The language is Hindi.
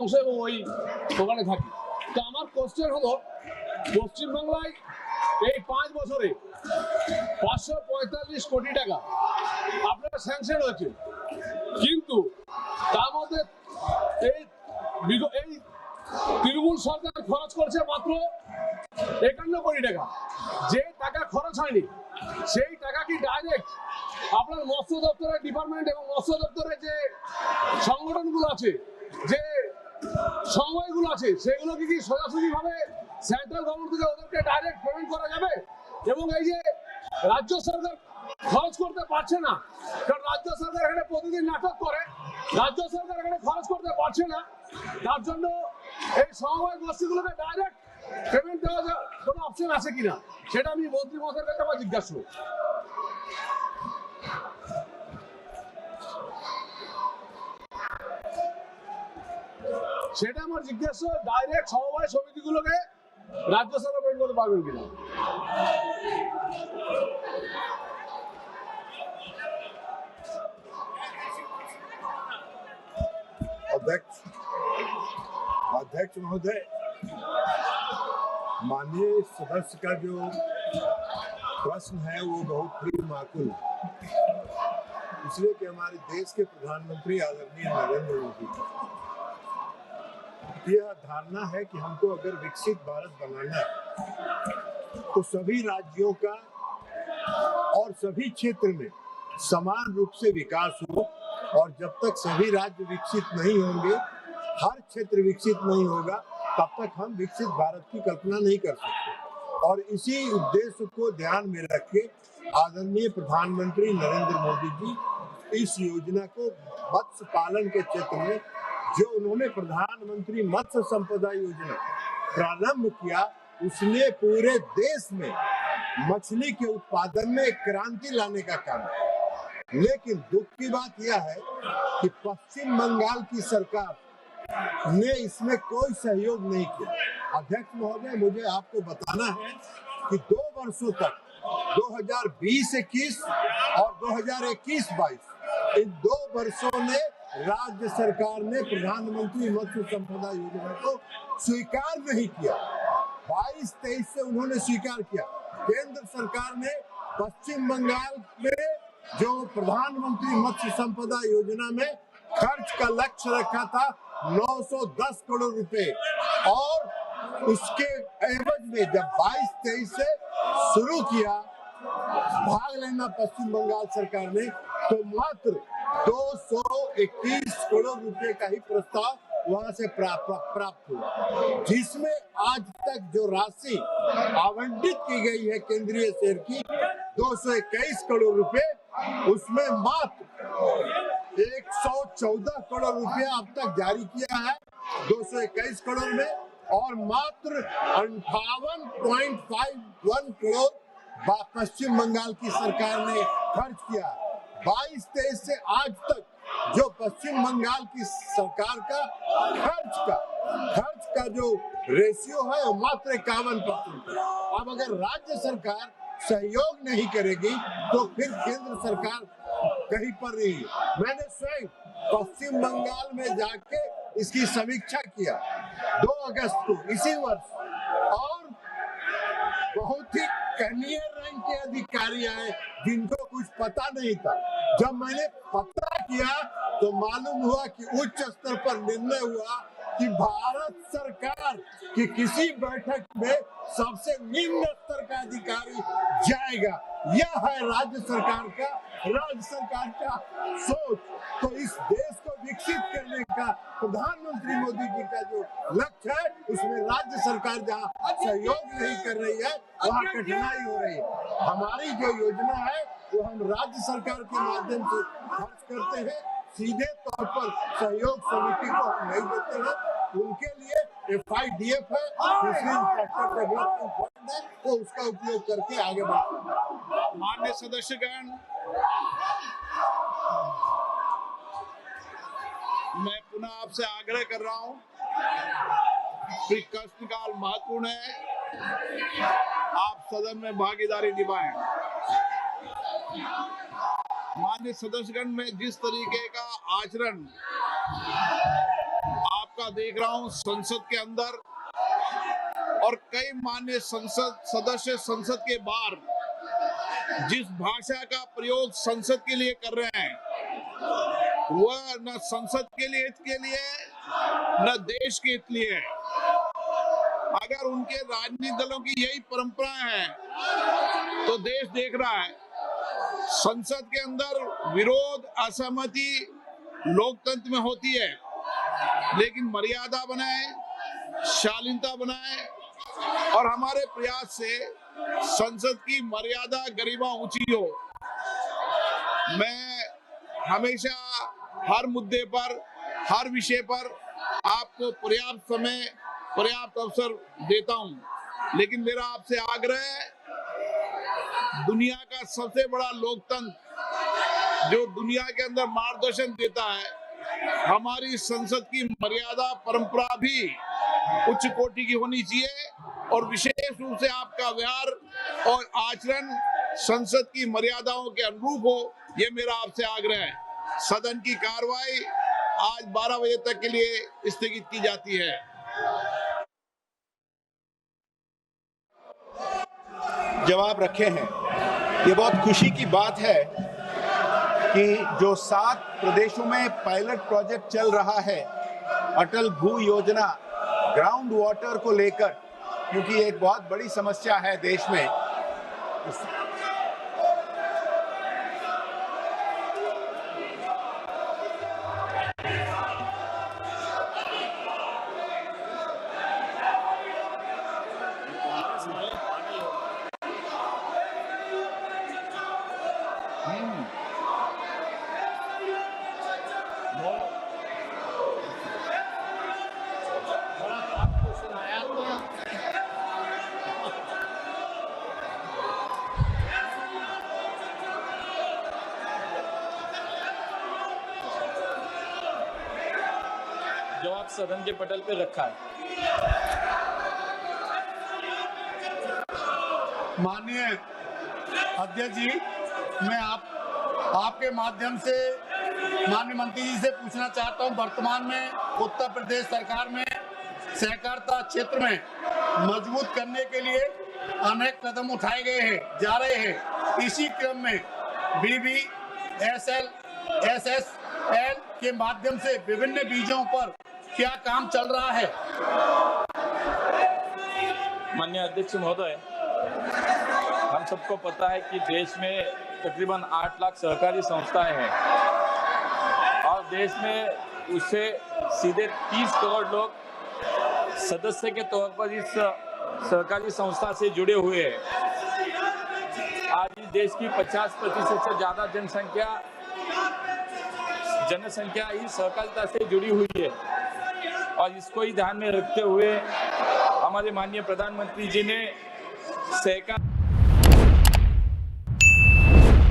এবং ওই ওখানে থাকি। তো আমার কোশ্চেন হলো, পশ্চিমবাংলায় এই 5 বছরে 545 কোটি টাকা আপনার স্যাংশন হয়েছে, কিন্তু তার মধ্যে এই তৃণমূল সরকার খরচ করছে মাত্র 51 কোটি টাকা। যে টাকা খরচ হয়নি সেই টাকা কি ডাইরেক্ট আপনার মৎস্য দপ্তরের ডিপার্টমেন্ট এবং মৎস্য দপ্তরের যে সংগঠনগুলো আছে, যে সময়গুলো আছে, সেগুলো কি সোজাসুজি ভাবে সেন্ট্রাল গভর্নমেন্ট থেকে ওদেরকে ডাইরেক্ট পেমেন্ট করা যাবে? এবং এই যে রাজ্য সরকার খরচ করতে পারছে না, কারণ রাজ্য সরকার এখানে প্রতিদিন নাটক করে, রাজ্য সরকার এখানে খরচ করতে পারছে না, তার জন্য এই সমবায় গোষ্ঠীগুলোকে ডাইরেক্ট পেমেন্ট দেওয়া কোনো অপশন আছে কিনা, সেটা আমি মন্ত্রী মহোদয়ের কাছে আমার জিজ্ঞাসা করব। সেটা আমার জিজ্ঞাসা, ডাইরেক্ট সমবায় সমিতিগুলোকে রাজ্য সরকার পেমেন্ট করতে পারবেন কিনা। अध्यक्ष महोदय, माननीय सदस्य का जो प्रश्न है वो बहुत ही माकूल है, इसलिए कि हमारे देश के प्रधानमंत्री आदरणीय नरेंद्र मोदी की यह धारणा है कि हमको अगर विकसित भारत बनाना है तो सभी राज्यों का और सभी क्षेत्र में समान रूप से विकास हो, और जब तक सभी राज्य विकसित नहीं होंगे, हर क्षेत्र विकसित नहीं होगा, तब तक हम विकसित भारत की कल्पना नहीं कर सकते। और इसी उद्देश्य को ध्यान में रख के आदरणीय प्रधानमंत्री नरेंद्र मोदी जी इस योजना को मत्स्य पालन के क्षेत्र में जो उन्होंने प्रधानमंत्री मत्स्य संपदा योजना प्रारंभ किया, उसने पूरे देश में मछली के उत्पादन में एक क्रांति लाने का काम किया। लेकिन दुख की बात यह है कि पश्चिम बंगाल की सरकार ने इसमें कोई सहयोग नहीं किया। अध्यक्ष महोदय, मुझे आपको बताना है कि 2 वर्षों तक 2020-21 और 2021-22 इन 2 वर्षों में राज्य सरकार ने प्रधानमंत्री मत्स्य संपदा योजना को स्वीकार नहीं किया। 22-23 से उन्होंने स्वीकार किया। केंद्र सरकार ने पश्चिम बंगाल में जो प्रधानमंत्री मत्स्य संपदा योजना में खर्च का लक्ष्य रखा था 910 करोड़ रुपए, और उसके एवज में जब 22-23 से शुरू किया भाग लेना पश्चिम बंगाल सरकार ने, तो मात्र 221 करोड़ रुपए का ही प्रस्ताव वहां से प्राप्त हुआ, जिसमें आज तक जो राशि आवंटित की गई है केंद्रीय शेर की 221 करोड़ रुपए, उसमें मात्र 114 करोड़ रुपया अब तक जारी किया है 221 करोड़ में, और मात्र 58.51 करोड़ पश्चिम बंगाल की सरकार ने खर्च किया। 22-23 से आज तक जो पश्चिम बंगाल की सरकार का खर्च का जो रेशियो है वो मात्र 51%। अब अगर राज्य सरकार सहयोग नहीं करेगी तो फिर केंद्र सरकार कहीं पर नहीं। मैंने स्वयं पश्चिम बंगाल में जाके इसकी समीक्षा किया 2 अगस्त को इसी वर्ष, और बहुत ही कनियर रैंक के अधिकारी आए जिनको कुछ पता नहीं था। जब मैंने पता किया तो मालूम हुआ कि उच्च स्तर पर निर्णय हुआ कि भारत सरकार की किसी बैठक में सबसे निम्न स्तर का अधिकारी जाएगा। यह है राज्य सरकार का सोच। तो इस देश को विकसित करने का प्रधानमंत्री मोदी जी का जो लक्ष्य है, उसमें राज्य सरकार जहाँ सहयोग नहीं कर रही है वहाँ कठिनाई हो रही है। हमारी जो योजना है वो हम राज्य सरकार के माध्यम से खर्च करते हैं, सीधे तौर पर सहयोग समिति को हम नहीं देते हैं। उनके लिए FIDF है, इंफ्रास्ट्रक्चर डेवलपमेंट फंड है, वो उसका उपयोग करके आगे बढ़ते हैं। माननीय सदस्यगण, मैं पुनः आपसे आग्रह कर रहा हूं कि प्रश्नकाल महत्वपूर्ण है, आप सदन में भागीदारी निभाएं। माननीय सदस्यगण, में जिस तरीके का आचरण आप आपका देख रहा हूं संसद के अंदर और कई मान्य संसद सदस्य संसद के बाहर जिस भाषा का प्रयोग संसद के लिए कर रहे हैं वह न संसद के लिए हित के लिए न देश के हित लिए है। अगर उनके राजनीतिक दलों की यही परंपरा है तो देश देख रहा है संसद के अंदर विरोध असहमति लोकतंत्र में होती है, लेकिन मर्यादा बनाए, शालीनता बनाए और हमारे प्रयास से संसद की मर्यादा गरिमा ऊंची हो। मैं हमेशा हर मुद्दे पर हर विषय पर आपको पर्याप्त समय पर्याप्त अवसर देता हूं, लेकिन मेरा आपसे आग्रह है दुनिया का सबसे बड़ा लोकतंत्र जो दुनिया के अंदर मार्गदर्शन देता है हमारी संसद की मर्यादा परंपरा भी उच्च कोटि की होनी चाहिए और विशेष रूप से आपका व्यवहार और आचरण संसद की मर्यादाओं के अनुरूप हो, ये मेरा आपसे आग्रह है। सदन की कार्रवाई आज 12 बजे तक के लिए स्थगित की जाती है। जवाब रखे हैं। ये बहुत खुशी की बात है कि जो 7 प्रदेशों में पायलट प्रोजेक्ट चल रहा है अटल भू योजना ग्राउंड वाटर को लेकर, क्योंकि एक बहुत बड़ी समस्या है देश में। जवाब सदन के पटल पे रखा है। माननीय अध्यक्ष जी, मैं आपके माध्यम से माननीय मंत्री जी से पूछना चाहता हूं, वर्तमान में उत्तर प्रदेश सरकार में सहकारिता क्षेत्र में मजबूत करने के लिए अनेक कदम उठाए गए हैं जा रहे हैं। इसी क्रम में BBSL SSL के माध्यम से विभिन्न बीजों पर क्या काम चल रहा है? माननीय अध्यक्ष महोदय, हम सबको पता है कि देश में तकरीबन 8 लाख सहकारी संस्थाएं हैं और देश में उससे सीधे 30 करोड़ लोग सदस्य के तौर पर इस सहकारी संस्था से जुड़े हुए हैं। आज इस देश की 50% से ज़्यादा जनसंख्या इस सहकारिता से जुड़ी हुई है और इसको ही ध्यान में रखते हुए हमारे माननीय प्रधानमंत्री जी ने सहकार